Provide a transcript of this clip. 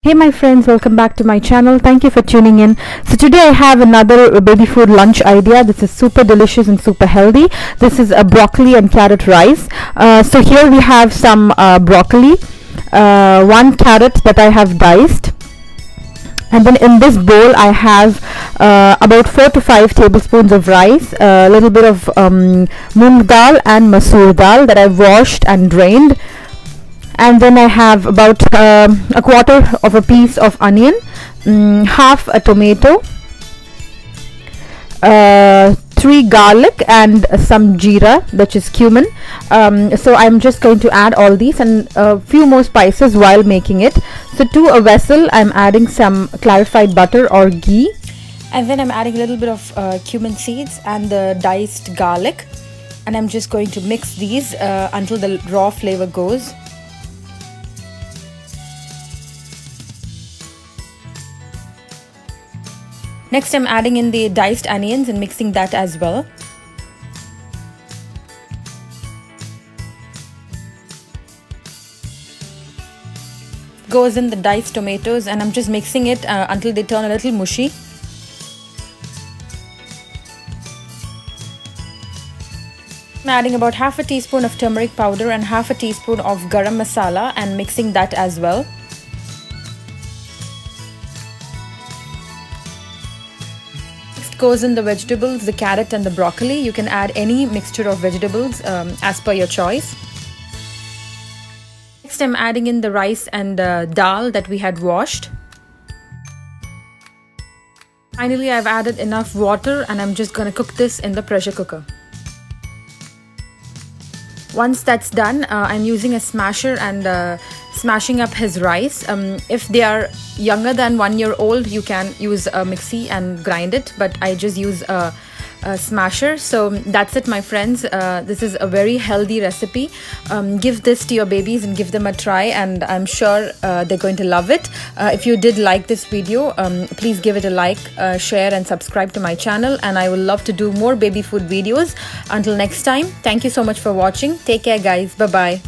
Hey my friends, welcome back to my channel. Thank you for tuning in. So today I have another baby food lunch idea. This is super delicious and super healthy. This is a broccoli and carrot rice. So here we have some broccoli, one carrot that I have diced, and then in this bowl I have about 4 to 5 tablespoons of rice, a little bit of moong dal and masoor dal that I've washed and drained. And then I have about a quarter of a piece of onion, half a tomato, 3 garlic and some jeera, which is cumin. So I'm just going to add all these and a few more spices while making it. So to a vessel I'm adding some clarified butter or ghee, and then I'm adding a little bit of cumin seeds and the diced garlic, and I'm just going to mix these until the raw flavor goes. Next I'm adding in the diced onions and mixing that as well. Goes in the diced tomatoes, and I'm just mixing it until they turn a little mushy. I'm adding about half a teaspoon of turmeric powder and half a teaspoon of garam masala and mixing that as well. Goes in the vegetables, the carrot and the broccoli. You can add any mixture of vegetables as per your choice. Next I'm adding in the rice and dal that we had washed. Finally I've added enough water and I'm just going to cook this in the pressure cooker. Once that's done, I'm using a smasher and smashing up his rice. If they are younger than 1 year old, you can use a mixie and grind it, but I just use a smasher. So that's it, my friends. This is a very healthy recipe. Give this to your babies and give them a try, and I'm sure they're going to love it. If you did like this video, please give it a like, share and subscribe to my channel, and I will love to do more baby food videos. Until next time, thank you so much for watching. Take care guys. Bye bye.